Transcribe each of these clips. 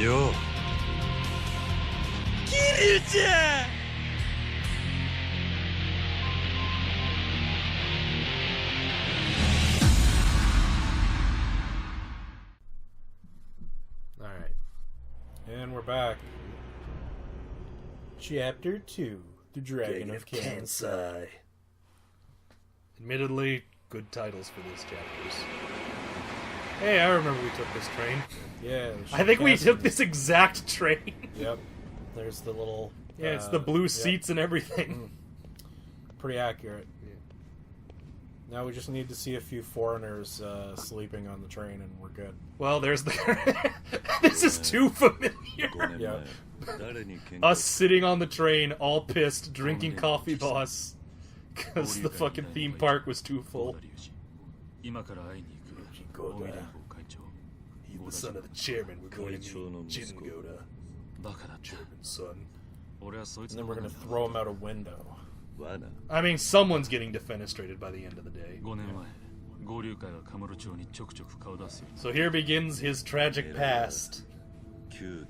よ。Kiryu-chan! Alright. And we're back. Chapter 2. The Dragon of Kansai. Admittedly, good titles for these chapters. Hey, I remember we took this train. Yeah. I think we took this exact train. Yep. There's the little... Yeah, it's the blue seats and everything. Pretty accurate. Yeah. Now we just need to see a few foreigners sleeping on the train and we're good. Well, there's the... This is too familiar. Yeah. Us sitting on the train, all pissed, drinking coffee boss. Because the fucking theme park was too full. He's the son of the chairman. We're going to meet Jingoda. Chairman's son. And then we're going to throw him out a window. I mean, someone's getting defenestrated by the end of the day. So here begins his tragic past. The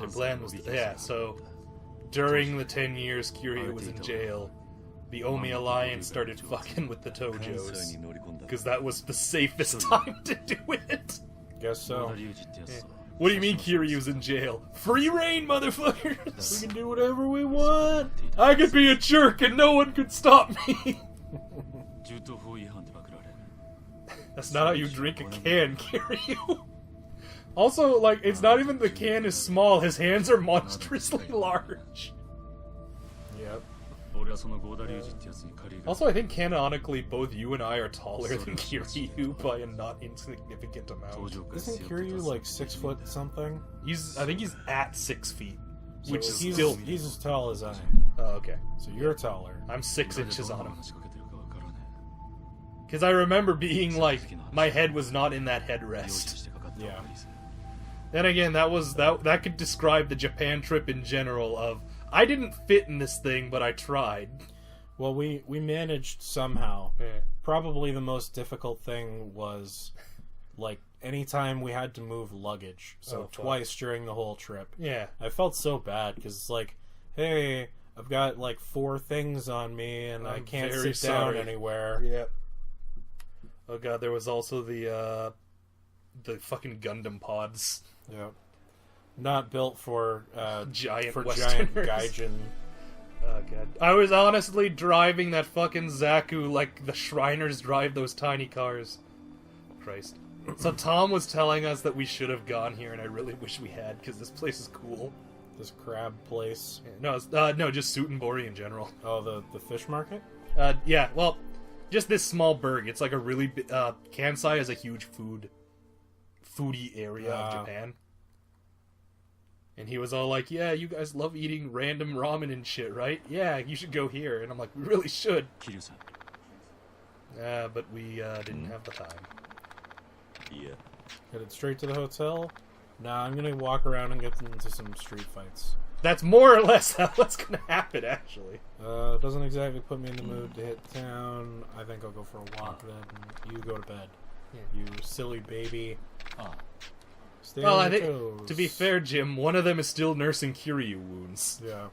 plan was, so during the 10 years Kiryu was in jail, the Omi Alliance started fucking with the Tojos, because that was the safest time to do it. Guess so. Yeah. What do you mean Kiryu's in jail? Free reign, motherfuckers! We can do whatever we want! I could be a jerk and no one could stop me! That's not how you drink a can, Kiryu. Also, like, it's not even the can is small, his hands are monstrously large. Yep. Also, I think canonically both you and I are taller than Kiryu by a not insignificant amount. Isn't Kiryu like 6 foot something? I think he's at 6 feet, which is he's still... He's as tall as I am. Oh, okay. So you're taller. I'm 6 inches on him. Because I remember being like, my head was not in that headrest. Yeah. Then again, that could describe the Japan trip in general of, I didn't fit in this thing, but I tried. Well, we managed somehow. Yeah. Probably the most difficult thing was, like, anytime we had to move luggage. So twice during the whole trip. Yeah. I felt so bad, because it's like, hey, I've got, like, 4 things on me, and I can't sit down anywhere. Yep. Oh god, there was also the fucking Gundam pods. Yep. Not built for giant gaijin. Oh god. I was honestly driving that fucking Zaku like the Shriners drive those tiny cars. Christ. So Tom was telling us that we should have gone here, and I really wish we had, because this place is cool. This crab place. No, no, just Sutenbori in general. Oh, the fish market? Yeah, well, just this small burg. It's like a really big... Kansai is a huge foodie area of Japan. And he was all like, yeah, you guys love eating random ramen and shit, right? Yeah, you should go here. And I'm like, we really should. But we didn't have the time. Yeah. Headed straight to the hotel? Nah, I'm gonna walk around and get into some street fights. That's more or less what's gonna happen, actually. Doesn't exactly put me in the mood to hit town. I think I'll go for a walk then. You go to bed. Yeah. You silly baby. Stay well, on I think, toes. to be fair, Jim, one of them is still nursing Kiryu wounds. Yeah.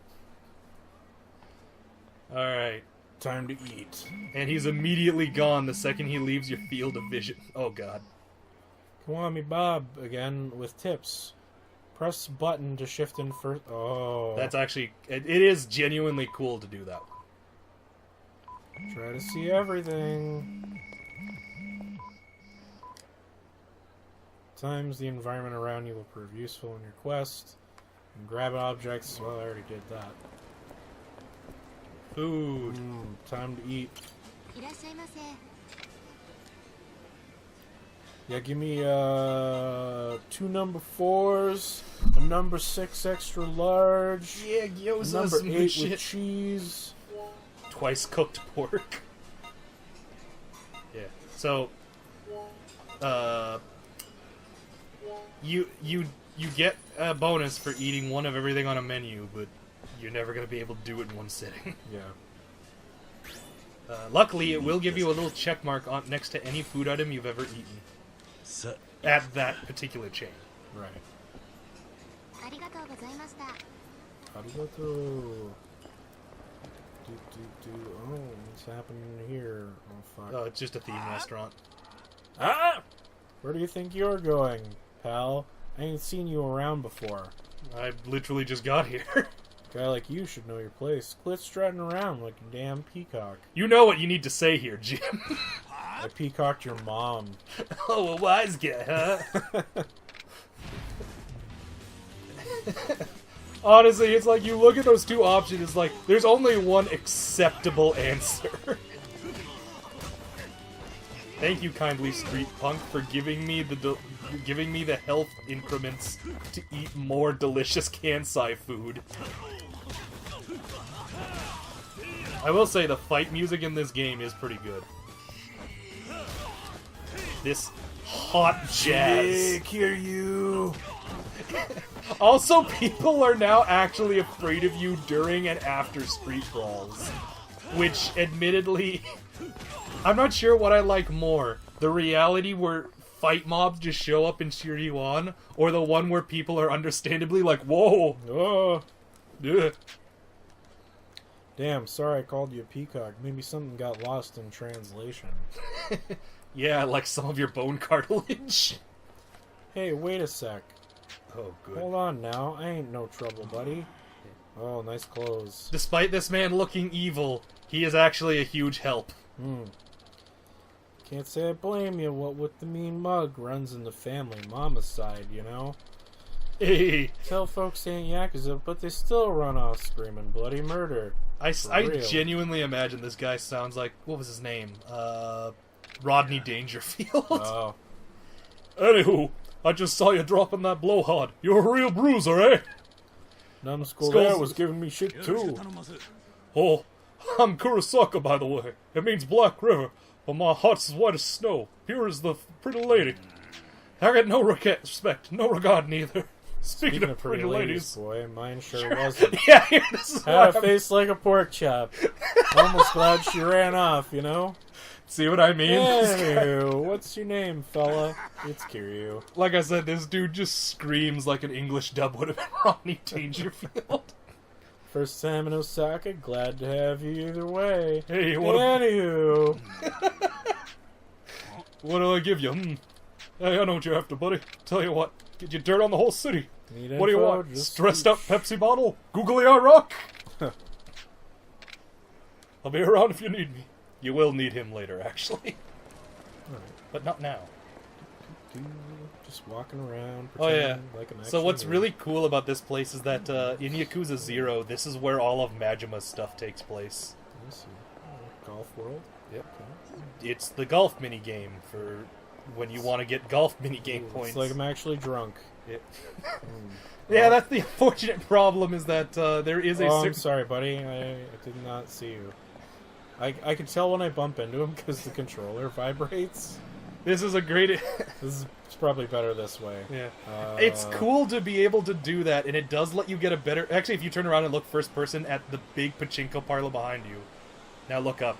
Alright. Time to eat. And he's immediately gone the second he leaves your field of vision. Oh, God. Kiwami Bob again with tips. Press button to shift in first. Oh. That's actually... It is genuinely cool to do that. Try to see everything. Times the environment around you will prove useful in your quest. And grab objects. Well, I already did that. Food. Time to eat. Yeah, give me 2 number 4s, a number 6 extra large. Yeah, gyoza. Number 8 with cheese. Twice cooked pork. Yeah. So, you get a bonus for eating one of everything on a menu, but you're never gonna be able to do it in one sitting. Yeah. Luckily, it will give you a little check mark on next to any food item you've ever eaten at that particular chain. Right. Arigatou. Oh, what's happening here? Oh, fuck. Oh, it's just a theme restaurant. Ah! Where do you think you're going, pal? I ain't seen you around before. I literally just got here. A guy like you should know your place. Quit strutting around like a damn peacock. You know what you need to say here, Jim. I peacocked your mom. Oh, a wise guy, huh? Honestly, it's like you look at those two options, it's like, there's only one acceptable answer. Thank you, kindly street punk, for giving me the health increments to eat more delicious Kansai food. I will say the fight music in this game is pretty good. This hot jazz. Hear you. Also, people are now actually afraid of you during and after street brawls. Which, admittedly, I'm not sure what I like more. The reality where fight mobs just show up and cheer you on, or the one where people are understandably like, whoa! Oh. Ugh. Damn, sorry I called you a peacock. Maybe something got lost in translation. Yeah, like some of your bone cartilage. Hey, wait a sec. Oh, good. Hold on now. I ain't no trouble, buddy. Oh, nice clothes. Despite this man looking evil, he is actually a huge help. Can't say I blame you. What with the mean mug runs in the family mama's side, you know? Hey! Tell folks they ain't Yakuza, but they still run off screaming bloody murder. I genuinely imagine this guy sounds like... What was his name? Rodney Dangerfield. Oh. Anywho, I just saw you dropping that blowhard. You're a real bruiser, eh? Numbskull there was giving me shit too. Oh, I'm Kurosaka, by the way. It means Black River, but my heart's as white as snow, pure as the pretty lady. I get no respect, no regard neither. Speaking of pretty ladies, boy, mine sure wasn't. Yeah, here, this is Had a face like a pork chop. Almost glad she ran off, you know? See what I mean? Anywho, what's your name, fella? It's Kiryu. Like I said, this dude just screams like an English dub would have been Rodney Dangerfield. First time in Osaka, glad to have you either way. Hey, what Anywho. What do I give you? Hey, I know what you're after, buddy. Tell you what, get you dirt on the whole city. Need What do you info? want? Just Stressed up Pepsi bottle? Googly eye rock? I'll be around if you need me. You will need him later, actually. Alright. But not now. Just walking around, Oh yeah. pretending like an So what's action really cool about this place is that in Yakuza 0, this is where all of Majima's stuff takes place. hero. Let's see. Oh, Golf World? Yep. Okay. It's the golf minigame for when you want to get golf minigame points. It's like I'm actually drunk. Yeah. Mm. Yeah, that's the unfortunate problem is that there is a... Oh, I'm sorry, buddy. I did not see you. I can tell when I bump into him because the controller vibrates. This is a great... It's probably better this way. Yeah. It's cool to be able to do that, and it does let you get a better... Actually, if you turn around and look first person at the big pachinko parlor behind you. Now look up.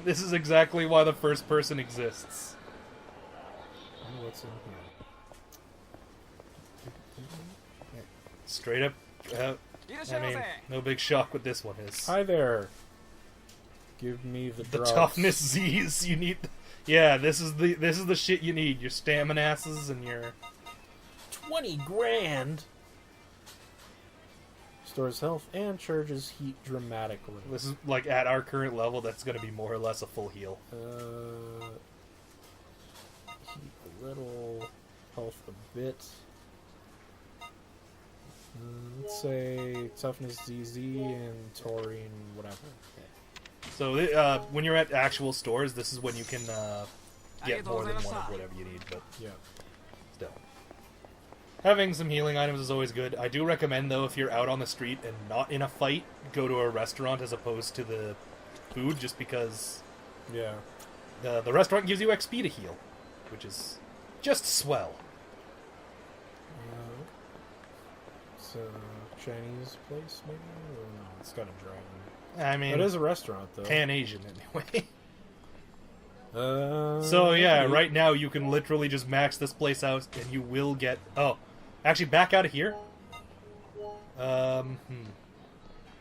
This is exactly why the first person exists. What's in here? Straight up... I mean, no big shock what this one is. Hi there. Give me the The drugs. toughness Z's you need. Yeah, this is the shit you need. Your stamina asses and your 20 grand. Stores health and charges heat dramatically. this is like at our current level. That's going to be more or less a full heal. Heat a little, health a bit. Let's say toughness ZZ and taurine, whatever. So when you're at actual stores, this is when you can get more than one of whatever you need. But Yeah. still, having some healing items is always good. I do recommend though, if you're out on the street and not in a fight, go to a restaurant as opposed to the food, just because Yeah. the restaurant gives you XP to heal, which is just swell. Let's It's a Chinese place, maybe? Or no, it's got a dragon. I mean, It is a restaurant, though. Pan-Asian, anyway. So, So, yeah, right now you can literally just max this place out, and you will get... Oh, actually, back out of here?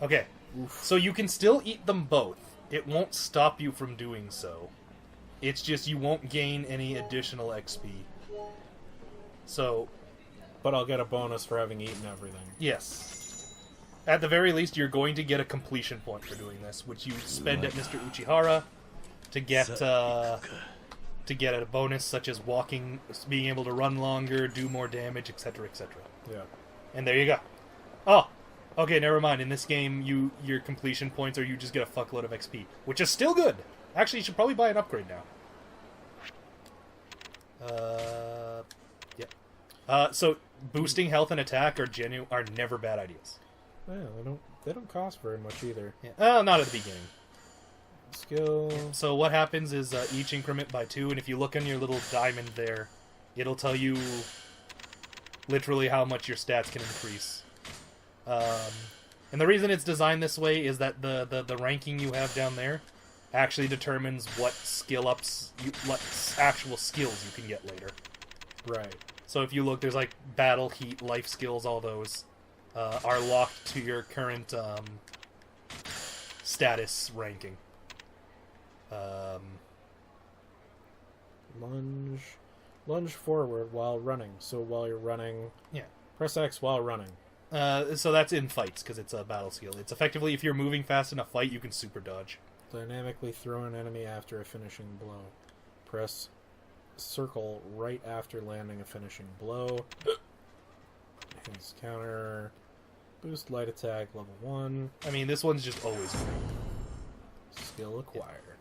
Okay, so you can still eat them both. It won't stop you from doing so. It's just you won't gain any additional XP. So... But I'll get a bonus for having eaten everything. Yes. At the very least, you're going to get a completion point for doing this, which you spend at Mr. Uchihara to get a bonus such as walking, being able to run longer, do more damage, etc., etc. Yeah. And there you go. Oh, okay, never mind. In this game, your completion points are you just get a fuckload of XP, which is still good. Actually, you should probably buy an upgrade now. Yeah. So boosting health and attack are never bad ideas. Yeah, they don't cost very much either. Yeah. Not at the beginning. Skill. So what happens is each increment by 2, and if you look on your little diamond there, it'll tell you literally how much your stats can increase. And the reason it's designed this way is that the ranking you have down there actually determines what what actual skills you can get later. Right. So if you look, there's like battle, heat, life skills, all those are locked to your current status ranking. Lunge forward while running. So while you're running, yeah, press X while running. So that's in fights because it's a battle skill. It's effectively if you're moving fast in a fight, you can super dodge. Dynamically throw an enemy after a finishing blow. Press circle right after landing a finishing blow. His counter. Boost light attack level 1. I mean, this one's just always great. Skill acquired.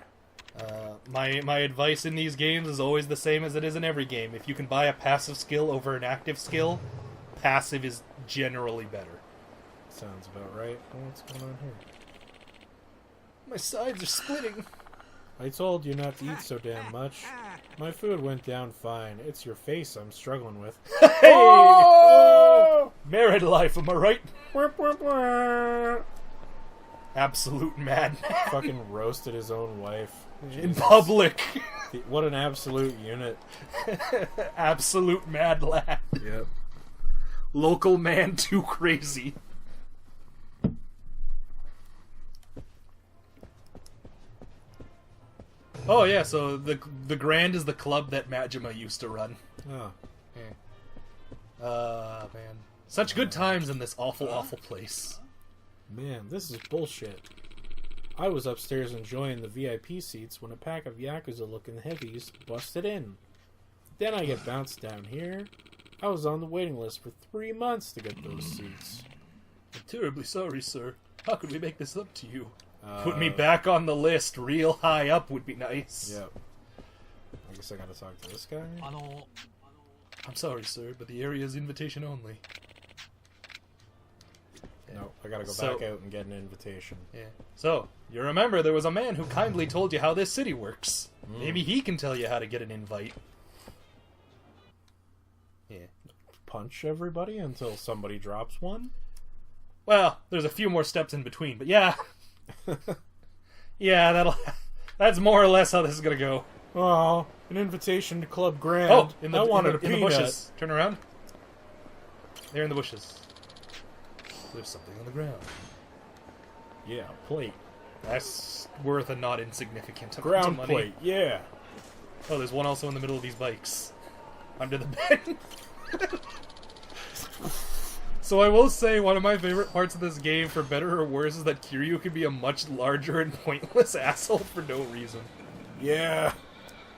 My advice in these games is always the same as it is in every game. If you can buy a passive skill over an active skill, passive is generally better. Sounds about right. Oh, what's going on here? My sides are splitting. I told you not to eat so damn much. My food went down fine. It's your face I'm struggling with. Hey! Oh! Married life, am I right? Absolute madman. Fucking roasted his own wife. In public. What an absolute unit. Absolute mad lad. Yep. Local man too crazy. Oh yeah, so the Grand is the club that Majima used to run. Oh. Yeah. Man. Such good times in this awful place. Man, this is bullshit. I was upstairs enjoying the VIP seats when a pack of Yakuza-looking heavies busted in. Then I get bounced down here. I was on the waiting list for 3 months to get those seats. I'm terribly sorry, sir. How could we make this up to you? Put me back on the list. Real high up would be nice. Yep. I guess I gotta talk to this guy. I'm sorry, sir, but the area is invitation only. No, I gotta go back out and get an invitation. Yeah. So, you remember there was a man who kindly told you how this city works. Maybe he can tell you how to get an invite. Yeah. Punch everybody until somebody drops one? Well, there's a few more steps in between, but yeah. Yeah, that's more or less how this is gonna go. Oh, an invitation to Club Grand. Oh, I wanted a in the peanut. bushes. Turn around. They're in the bushes. There's something on the ground. Yeah, plate. That's worth a not insignificant amount Ground of money. plate, yeah. Oh, there's one also in the middle of these bikes. Under the bed. So I will say one of my favorite parts of this game, for better or worse, is that Kiryu can be a much larger and pointless asshole for no reason. Yeah.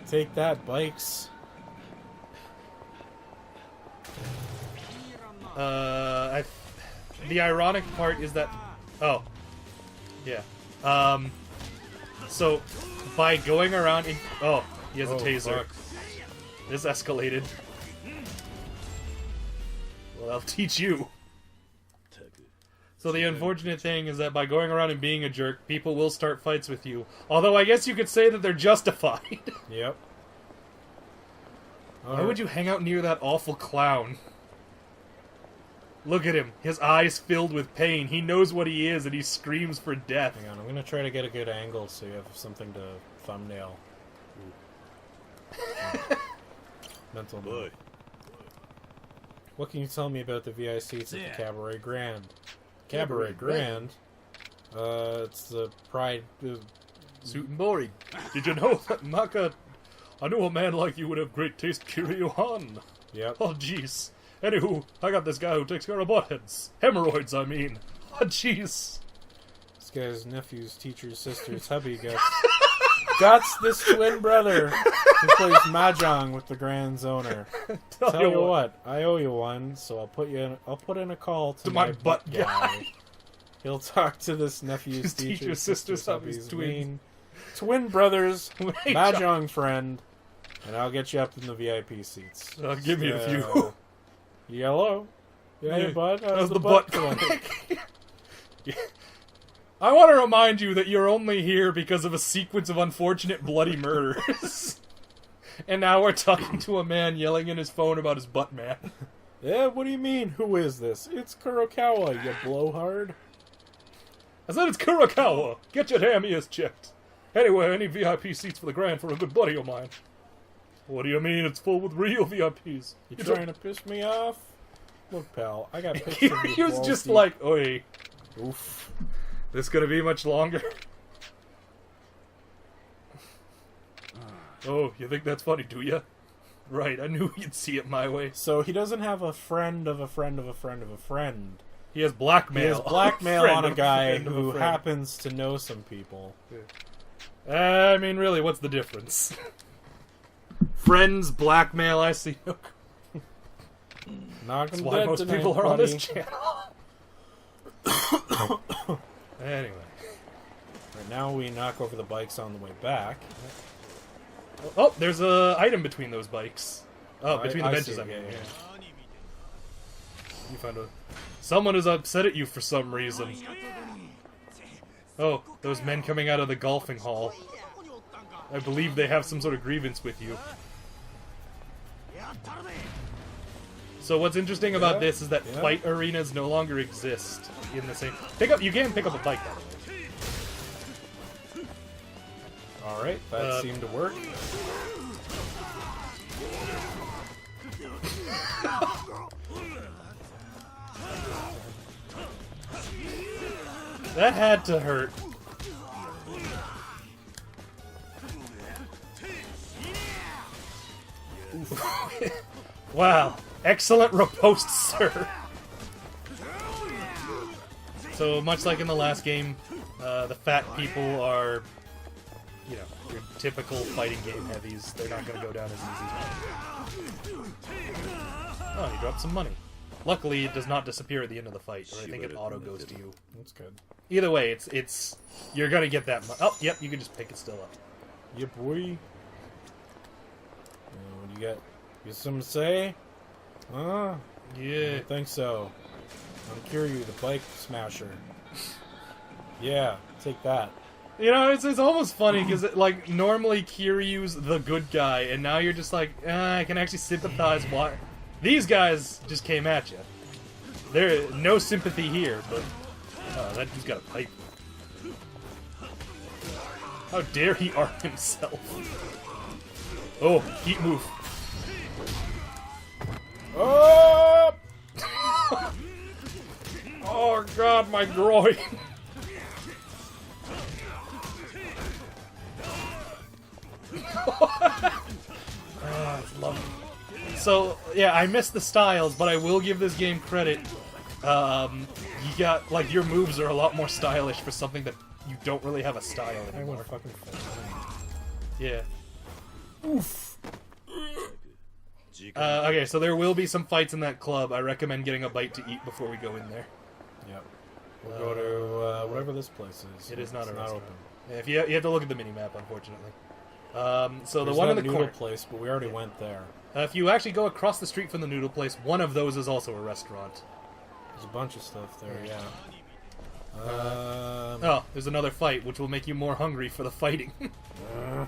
Take that, bikes. The ironic part is that... Oh. Yeah. So, by going around... Oh, he has a taser. Fuck. This escalated. Well, I'll teach you. So the unfortunate thing is that by going around and being a jerk, people will start fights with you. Although I guess you could say that they're justified. Yep. Why would you hang out near that awful clown? Look at him. His eyes filled with pain. He knows what he is, and he screams for death. Hang on, I'm gonna try to get a good angle so you have something to thumbnail. Mental Boy. note. What can you tell me about the VI seats at the Cabaret Grand? Cabaret Grand? It's the Pride... Suit and Bori. Did you know that Maka... I knew a man like you would have great taste, Kiryu-han. Yep. Oh, jeez. Anywho, I got this guy who takes care of buttheads. Hemorrhoids, I mean. Oh, jeez. This guy's nephew's teacher's sister's hubby got this twin brother who plays mahjong with the Grand's owner. Tell you what, I owe you one, so I'll put in a call to my butt guy. He'll talk to this nephew's His teacher's sister's hubby's twin brothers, mahjong friend, and I'll get you up in the VIP seats. Give me a few. Yellow. Yeah, bud. How's the butt going? Yeah. I want to remind you that you're only here because of a sequence of unfortunate bloody murders. And now we're talking to a man yelling in his phone about his butt man. Yeah, what do you mean? Who is this? It's Kurokawa, you blowhard. I said it's Kurokawa. Get your damn ears checked. Anyway, any VIP seats for the Grand for a good buddy of mine. What do you mean it's full with real VIPs? You trying to piss me off? Look, pal, I got pictures of He you was balls just deep. like, oi. Oof. This gonna be much longer? Oh, you think that's funny, do you? Right, I knew you'd see it my way. So he doesn't have a friend of a friend of a friend of a friend. He has blackmail. He has blackmail on a guy friend of a who friend. happens to know some people. I mean, really, what's the difference? Friends, blackmail, I see. Knock That's him why dead most tonight, people are on buddy. this channel. Anyway. Right now we knock over the bikes on the way back. Oh, there's a item between those bikes. Oh, between the I benches, see, I mean. yeah. You found a... Someone is upset at you for some reason. Oh, those men coming out of the golfing hall. I believe they have some sort of grievance with you. So what's interesting about this is that fight arenas no longer exist in the same... You can pick up a bike, by the way. Alright, that seemed to work. That had to hurt. Wow. Excellent riposte, sir. So, much like in the last game, the fat people are, you know, your typical fighting game heavies. They're not going to go down as easy. Oh, you dropped some money. Luckily, it does not disappear at the end of the fight, or I think it auto goes to you. That's good. Either way, it's you're gonna get that money. Oh, yep, you can just pick it still up. Yeah, boy. What do you got? You something to say? Huh? Yeah. I don't think so. I'm Kiryu, the bike smasher. Yeah, take that. You know, it's almost funny because like normally Kiryu's the good guy, and now you're just like, I can actually sympathize. Why these guys just came at you? There, no sympathy here, but that dude's got a pipe. How dare he arm himself? Oh, heat move. Oh! Oh god, my groin. It's lovely. So, yeah, I missed the styles, but I will give this game credit. You got, like, your moves are a lot more stylish for something that you don't really have a style I anymore. want to fucking fall. Yeah. Oof. Okay, so there will be some fights in that club. I recommend getting a bite to eat before we go in there. Yep. We'll go to whatever this place is. It is not It's a not restaurant. open. Yeah, if you have to look at the mini-map, unfortunately. So There's the one in that the noodle corner... place, but we already went there. if you actually go across the street from the noodle place, one of those is also a restaurant. There's a bunch of stuff there, yeah. Oh, there's another fight, which will make you more hungry for the fighting. Oh,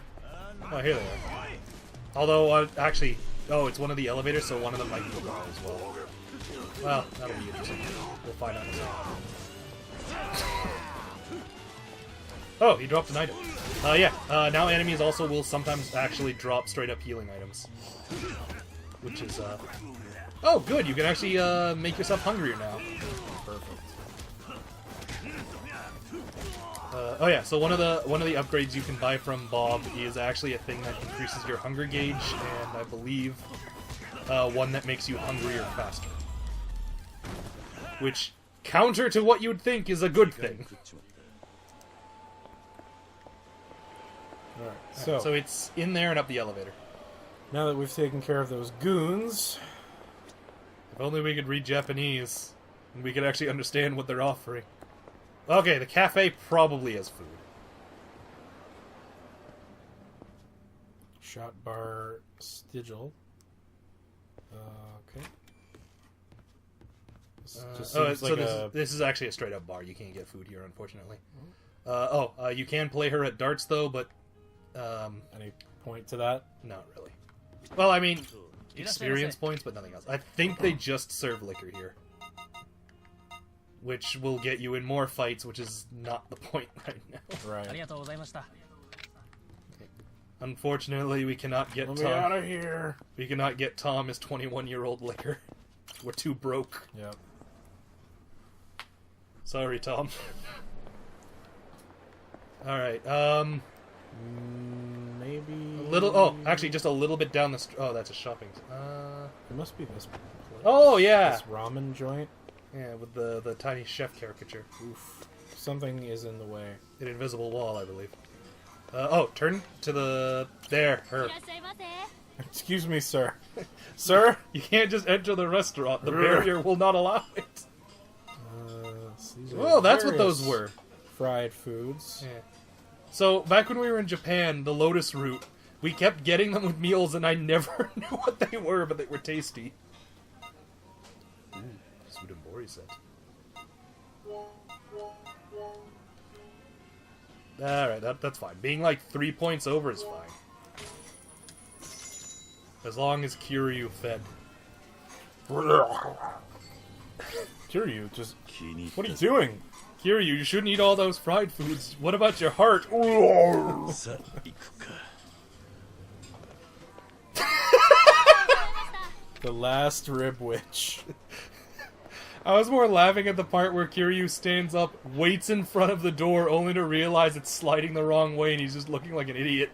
here they are. Although, actually... Oh, it's one of the elevators, so one of them might be a bar as well. Well, that'll be interesting. We'll find out in a second. Oh, he dropped an item. Yeah, now enemies also will sometimes actually drop straight up healing items. Which is, Oh, good, you can actually, make yourself hungrier now. Perfect. Oh yeah, so one of the upgrades you can buy from Bob is actually a thing that increases your hunger gauge, and I believe one that makes you hungrier faster. Which, counter to what you'd think, is a good thing. Alright, So it's in there and up the elevator. now that we've taken care of those goons, If only we could read Japanese, and we could actually understand what they're offering. Okay, the cafe probably has food. shot bar Stigil. Okay. This just seems like this is actually a straight up bar. You can't get food here, unfortunately. You can play her at darts though, but any point to that? not really. Well, I mean, experience points, but nothing else. I think they just serve liquor here, which will get you in more fights, which is not the point right now. Right. Unfortunately, we cannot get Let me Tom. out of here. We cannot get Tom his 21-year-old liquor. We're too broke. Yep. Sorry, Tom. All right. Maybe A little. Oh, actually, just a little bit down the. Oh, that's a shopping. It must be this place. Oh yeah. This ramen joint. Yeah, with the tiny chef caricature. Oof. Something is in the way. An invisible wall, I believe. Turn to the... There, her. Excuse me, sir. Sir? You can't just enter the restaurant. The barrier will not allow it. Oh, that's what those were. Fried foods. Yeah. So, back when we were in Japan, the Lotus route, we kept getting them with meals, and I never knew what they were, but they were tasty. Ooh, Sudamori set. Alright, that's fine. Being like 3 points over is fine. As long as Kiryu fed. Kiryu, just... What are you doing? Kiryu, you shouldn't eat all those fried foods. What about your heart? The last rib witch. I was more laughing at the part where Kiryu stands up, waits in front of the door, only to realize it's sliding the wrong way, and he's just looking like an idiot.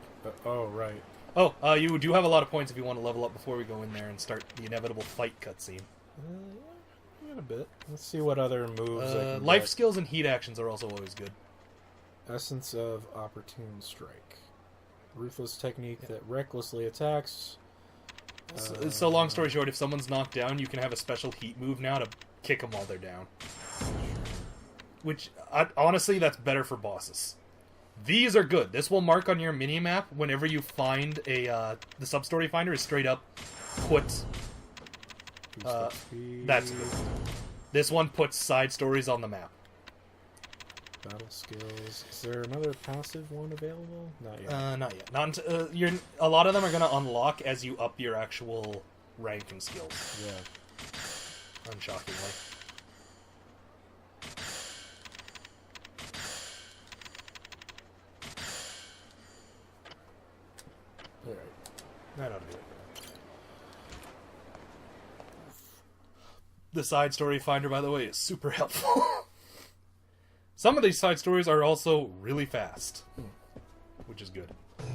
Oh, right. Oh, you do have a lot of points if you want to level up before we go in there and start the inevitable fight cutscene. Yeah, a bit. Let's see what other moves I can life get. skills and heat actions are also always good. Essence of Opportune Strike. Ruthless technique that recklessly attacks. So long story short, if someone's knocked down, you can have a special heat move now to kick them while they're down. Which, honestly, that's better for bosses. These are good. This will mark on your minimap whenever you find the sub-story finder is straight up put... that's good. This one puts side stories on the map. Battle skills. Is there another passive one available? Not yet. Not yet. Not until, a lot of them are going to unlock as you up your actual rank and skills. Yeah. Unshockingly. Alright. That ought to do it. The side story finder, by the way, is super helpful. Some of these side stories are also really fast, which is good.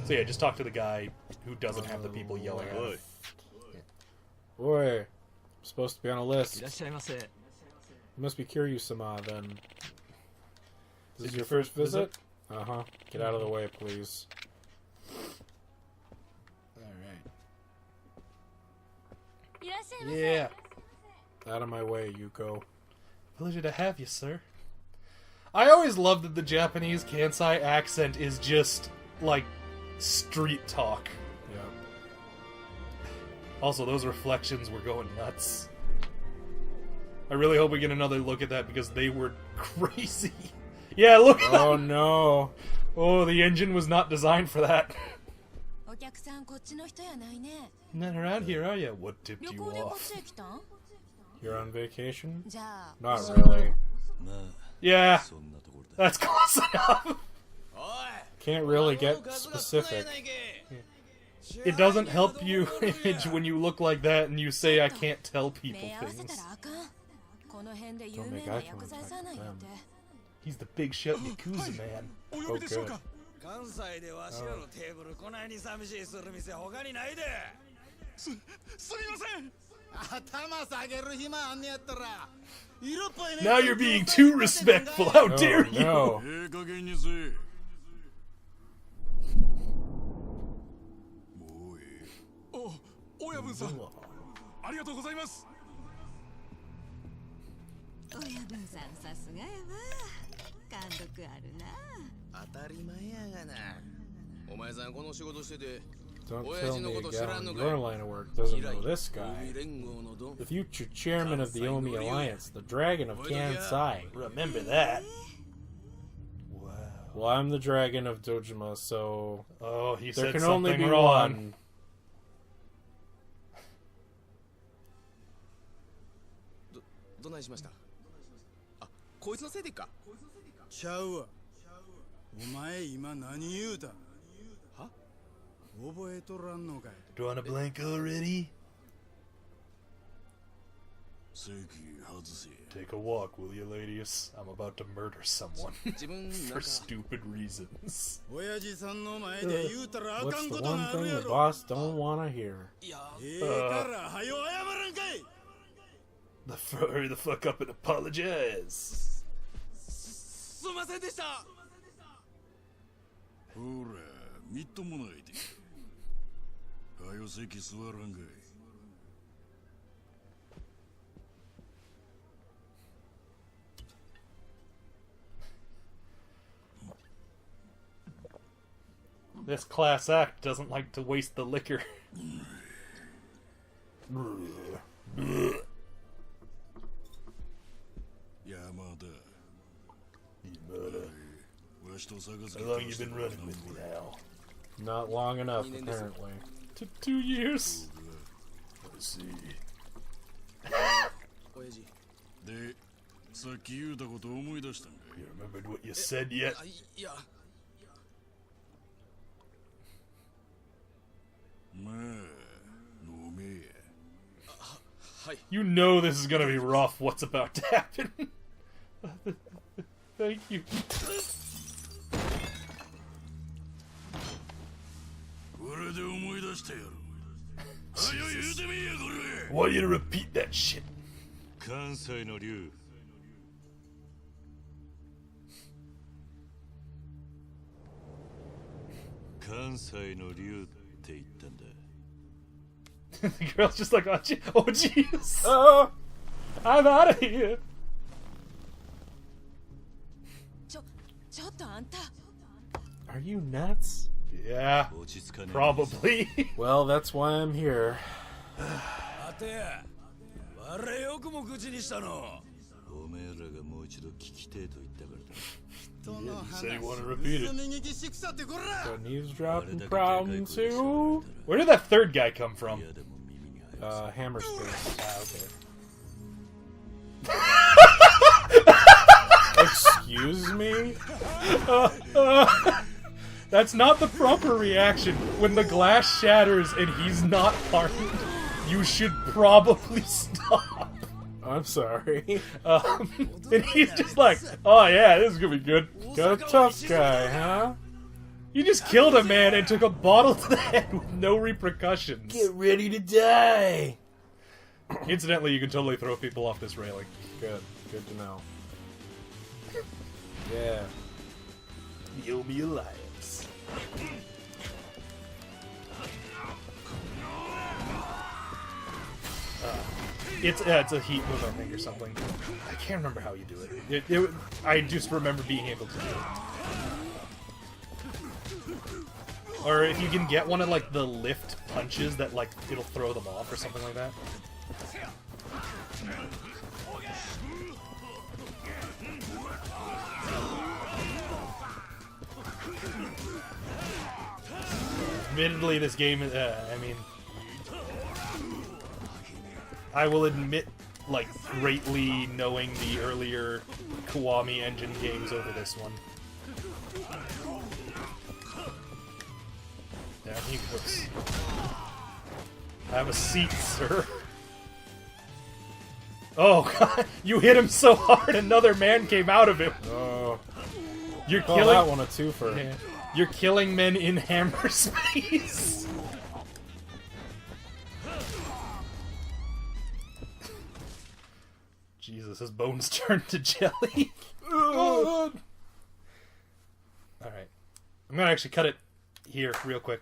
So yeah, just talk to the guy who doesn't have the people yelling at him. Boy, I'm supposed to be on a list. いらっしゃいませ You must be Kiryu-sama, then. This is your your first first visit? Uh-huh. Get out of the way, please. Alright. いらっしゃいませ Yeah. Out of my way, Yuko. Pleasure to have you, sir. I always love that the Japanese Kansai accent is just, like, street talk. Yeah. Also, those reflections were going nuts. I really hope we get another look at that because they were crazy. Yeah, look at Oh, that! no. Oh, the engine was not designed for that. お客さんこっちの人やないね Not around here, are you? What tipped 旅 you 行でこっ off? ちへ来たん You're on vacation? じゃあ Not really. まあ Yeah, そんなところだ that's close enough. Can't really get specific. It doesn't help you image when you look like that and you say I can't tell 目 people 合わせた things. らあかんこの辺で有 Don't 名 make な eye 薬剤師さんなんやって He's the big shot Yakuza man. お呼びでしょうか。関西でわしらのテーブルこないに寂しいする店他にないで。すみません。頭下げる暇あんねやったら色っぽいね Now you're being too respectful. How Oh, dare you? no. ええ加減にせえ。もうええ。お、親分さん、ありがとうございます。親分さんさすがやわ貫禄あるな当たり前やがなお前さんこの仕事してて Don't tell me a gal in your line of work doesn't know this guy. The future chairman of the Omi Alliance, the Dragon of Kansai. Remember that. Wow. Well, I'm the Dragon of Dojima, so Oh, he there said can something only be wrong. one. どないしましたあこいつのせいでっかちゃうわお前今何言うたは覚えとらんのかい Drawing a blank already? 席外せ。 Take a walk, will you, ladies? I'm about to murder someone 自分なん for か stupid reasons. 親父さんの前で言うたらあか What's ん the こと one がある thing や the ろ boss don't want to hear? ええからはよ謝らんかい Hurry the fuck up and apologize. すみませんでした。ほら、みっともないで。はよ席座らんかい。This class act doesn't like to waste the liquor. 山田。 Murder. わしと探す How long you been running with me now? Not long enough, apparently. 2 years? I see. 親父で、さっき言うたこと思い出したんか You remembered what you said yet? あいやまあ、飲めや。 You know this is gonna be rough, what's about to happen. Thank you. これで思い出したやろ。はよ言うてみいやこれ。 Want you to repeat that shit. 関西の竜関西の竜って言ったんだ The girl's just like, oh jeez. Oh, I'm out of here. ちょっとあんた Are you nuts? Yeah, 落ち着かねえ probably. Well, that's why I'm here. あてや我々よくも口にしたの。おめえらがもう一度聞きてえと言ったからだ You said you want to repeat it. 盗み聞きしくさってこら Got an eavesdropping problem too? Where did that third guy come from? 嫌でも耳に入る Hammer space. Excuse me? That's not the proper reaction. When the glass shatters and he's not harmed, you should probably stop. I'm sorry. And he's just like, oh yeah, this is gonna be good. Got a tough guy, huh? You just killed a man and took a bottle to the head with no repercussions. Get ready to die. Incidentally, you can totally throw people off this railing. Good. Good to know. Yeah. The Omi Alliance. It's a heat move, I think, or something. I can't remember how you do it. I just remember being able to do it. Or if you can get one of like the lift punches that like it'll throw them off or something like that. Admittedly, this game, I mean, I will admit like, greatly knowing the earlier Kiwami engine games over this one. Down he goes. Have a seat, sir. Oh, God. You hit him so hard, another man came out of him. Oh, You're call killing... that one a twofer. Yeah. You're killing men in hammer space. Jesus, his bones turned to jelly. Alright. I'm gonna actually cut it here real quick.